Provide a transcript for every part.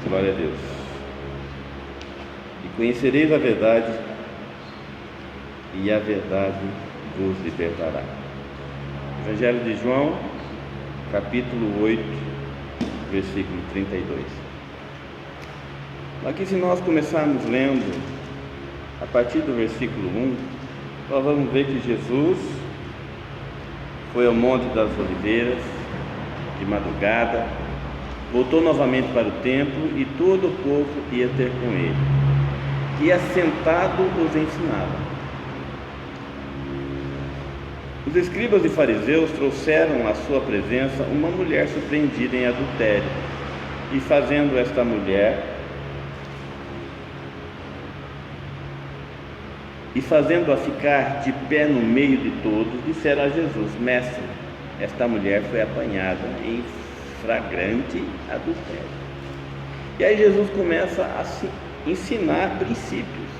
Glória a Deus. E conhecereis a verdade, e a verdade vos libertará. Evangelho de João, capítulo 8, versículo 32. Aqui, se nós começarmos lendo a partir do versículo 1, nós vamos ver que Jesus foi ao Monte das Oliveiras de madrugada, voltou novamente para o templo e todo o povo ia ter com ele, e assentado os ensinava. Os escribas e fariseus trouxeram à sua presença uma mulher surpreendida em adultério, e fazendo esta mulher, fazendo-a ficar de pé no meio de todos, disseram a Jesus: Mestre, esta mulher foi apanhada em flagrante adultério. E aí Jesus começa a se ensinar princípios,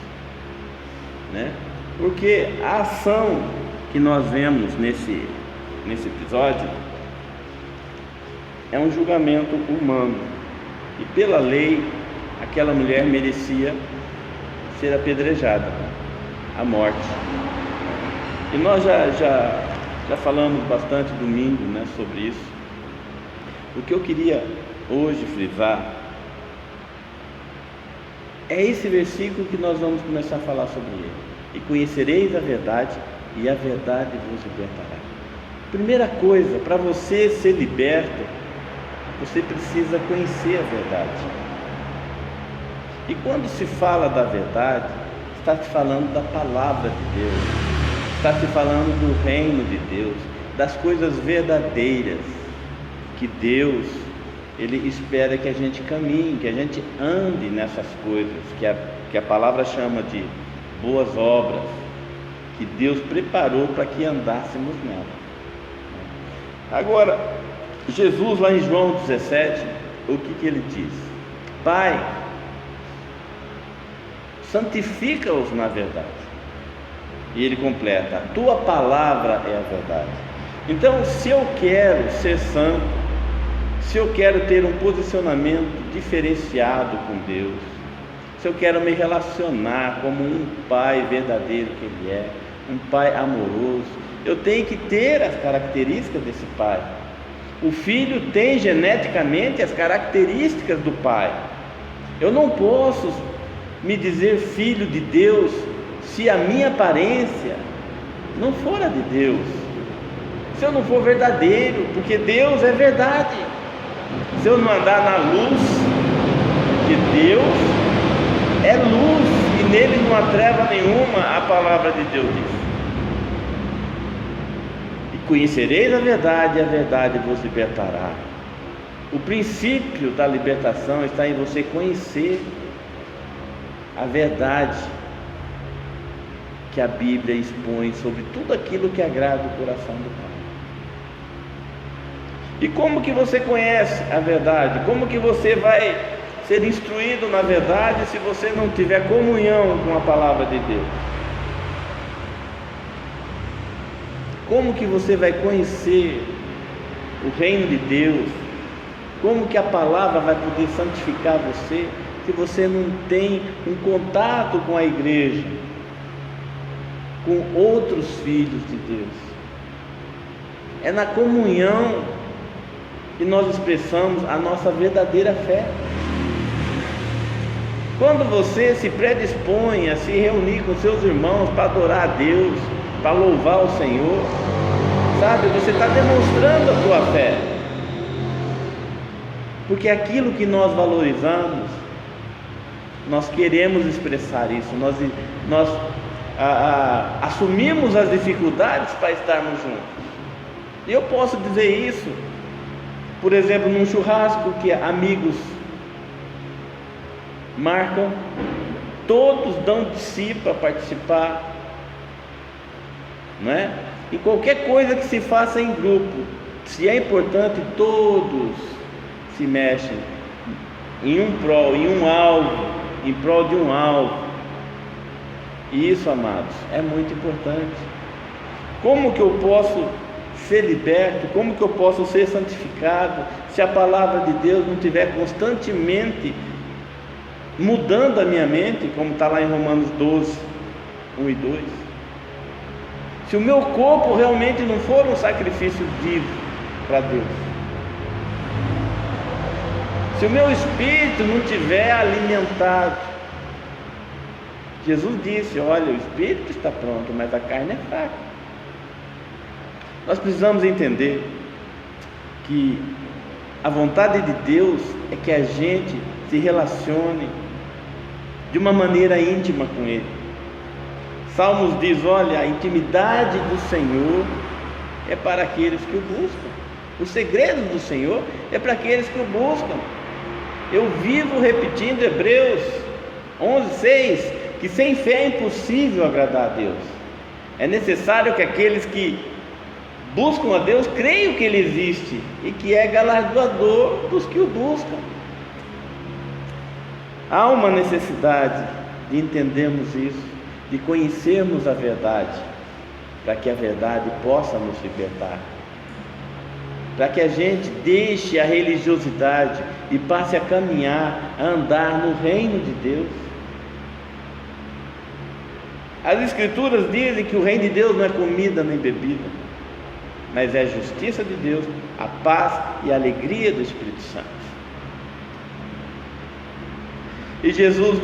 né? Porque a ação que nós vemos nesse episódio é um julgamento humano, e pela lei aquela mulher merecia ser apedrejada, a morte. E nós já falamos bastante domingo, né, sobre isso. O que eu queria hoje frisar é esse versículo que nós vamos começar a falar sobre ele. E conhecereis a verdade, e a verdade vos libertará. Primeira coisa, para você ser liberto, você precisa conhecer a verdade. E quando se fala da verdade, está se falando da palavra de Deus, está se falando do reino de Deus, das coisas verdadeiras que Deus, Ele espera que a gente caminhe, que a gente ande nessas coisas, que a palavra chama de boas obras, que Deus preparou para que andássemos nela. Agora, Jesus lá em João 17, o que ele diz? Pai, santifica-os na verdade. E ele completa: a tua palavra é a verdade. Então, se eu quero ser santo, se eu quero ter um posicionamento diferenciado com Deus, se eu quero me relacionar como um pai verdadeiro que Ele é, um pai amoroso, eu tenho que ter as características desse pai. O filho tem geneticamente as características do pai. Eu não posso me dizer filho de Deus se a minha aparência não for a de Deus, se eu não for verdadeiro, porque Deus é verdade. Se eu não andar na luz, porque Deus é luz e nele não há treva nenhuma, a palavra de Deus diz. E conhecereis a verdade vos libertará. O princípio da libertação está em você conhecer a verdade que a Bíblia expõe sobre tudo aquilo que agrada o coração do Pai. E como que você conhece a verdade? Como que você vai ser instruído na verdade se você não tiver comunhão com a palavra de Deus? Como que você vai conhecer o reino de Deus? Como que a palavra vai poder santificar você se você não tem um contato com a igreja, com outros filhos de Deus? É na comunhão que nós expressamos a nossa verdadeira fé. Quando você se predispõe a se reunir com seus irmãos para adorar a Deus, para louvar o Senhor, sabe, você está demonstrando a tua fé, porque aquilo que nós valorizamos, nós queremos expressar isso, nós assumimos as dificuldades para estarmos juntos. E eu posso dizer isso, por exemplo, num churrasco que amigos marcam, todos dão de si para participar, não é? E qualquer coisa que se faça em grupo, se é importante, todos se mexem em um alvo, em prol de um alvo. E isso, amados, é muito importante. Como que eu posso ser liberto? Como que eu posso ser santificado se a palavra de Deus não estiver constantemente mudando a minha mente, como está lá em Romanos 12, 1 e 2. Se o meu corpo realmente não for um sacrifício vivo para Deus, se o meu espírito não estiver alimentado, Jesus disse: olha, o espírito está pronto, mas a carne é fraca. Nós precisamos entender que a vontade de Deus é que a gente se relacione de uma maneira íntima com Ele. Salmos diz: olha, a intimidade do Senhor é para aqueles que o buscam. O segredo do Senhor é para aqueles que o buscam. Eu vivo repetindo Hebreus 11:6, que sem fé é impossível agradar a Deus. É necessário que aqueles que buscam a Deus creiam que Ele existe e que é galardoador dos que o buscam. Há uma necessidade de entendermos isso, de conhecermos a verdade, para que a verdade possa nos libertar, para que a gente deixe a religiosidade e passe a caminhar, a andar no reino de Deus. As Escrituras dizem que o reino de Deus não é comida nem bebida, mas é a justiça de Deus, a paz e a alegria do Espírito Santo. E Jesus,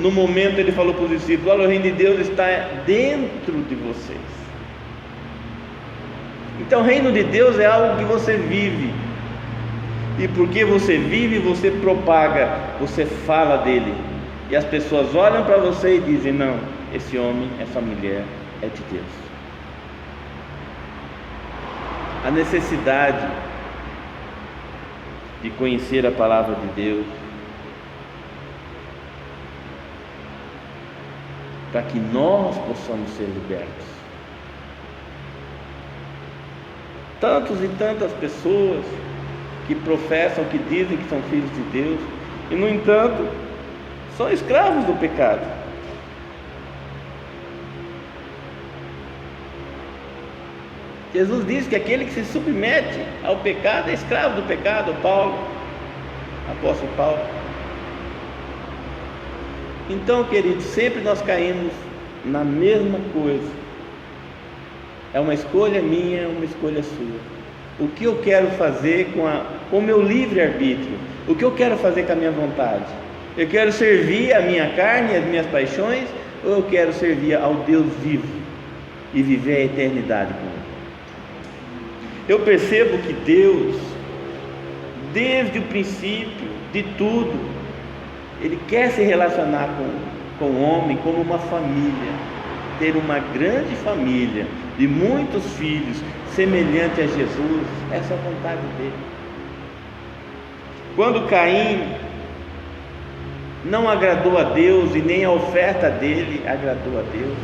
no momento, ele falou para os discípulos: olha, o reino de Deus está dentro de vocês. Então o reino de Deus é algo que você vive, e porque você vive, você propaga, você fala dele, e as pessoas olham para você e dizem: não, esse homem, essa mulher é de Deus. A necessidade de conhecer a palavra de Deus, para que nós possamos ser libertos. Tantos e tantas pessoas que professam, que dizem que são filhos de Deus, e no entanto são escravos do pecado. Jesus diz que aquele que se submete ao pecado é escravo do pecado. Apóstolo Paulo. Então, queridos, sempre nós caímos na mesma coisa. É uma escolha minha, uma escolha sua. O que eu quero fazer com o meu livre-arbítrio? O que eu quero fazer com a minha vontade? Eu quero servir a minha carne e as minhas paixões, ou eu quero servir ao Deus vivo e viver a eternidade com Ele? Eu percebo que Deus, desde o princípio de tudo, Ele quer se relacionar com o homem como uma família, ter uma grande família de muitos filhos, semelhante a Jesus. Essa é a vontade dele. Quando Caim não agradou a Deus e nem a oferta dele agradou a Deus,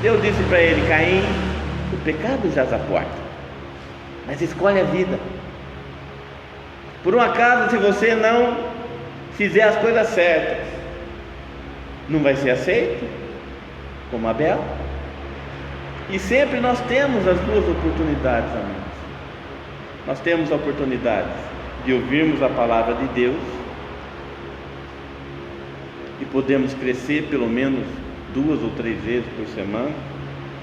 Deus disse para ele: Caim, o pecado jaz à porta, mas escolhe a vida. Por um acaso, se você não fizer as coisas certas, não vai ser aceito como Abel? E sempre nós temos as duas oportunidades, amigos. Nós temos a oportunidade de ouvirmos a palavra de Deus e podemos crescer pelo menos 2 ou 3 vezes por semana.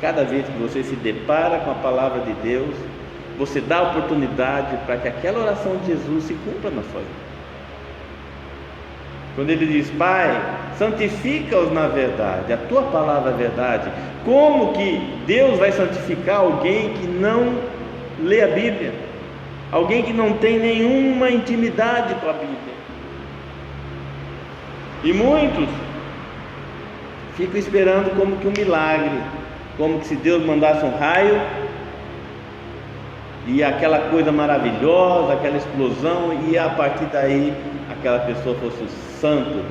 Cada vez que você se depara com a palavra de Deus, você dá a oportunidade para que aquela oração de Jesus se cumpra na sua vida. Quando ele diz: Pai, santifica-os na verdade, a tua palavra é verdade. Como que Deus vai santificar alguém que não lê a Bíblia? Alguém que não tem nenhuma intimidade com a Bíblia? E muitos ficam esperando como que um milagre, como que se Deus mandasse um raio e aquela coisa maravilhosa, aquela explosão, e a partir daí aquela pessoa fosse o santo,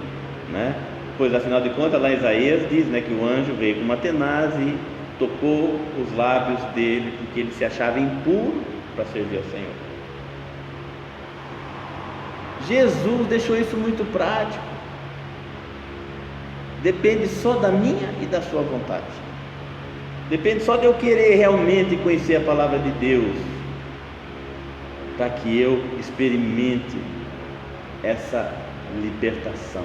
né? Pois afinal de contas, lá em Isaías diz, né, que o anjo veio com uma tenaz e tocou os lábios dele, porque ele se achava impuro para servir ao Senhor. Jesus deixou isso muito prático. Depende só da minha e da sua vontade. Depende só de eu querer realmente conhecer a palavra de Deus, para que eu experimente essa libertação.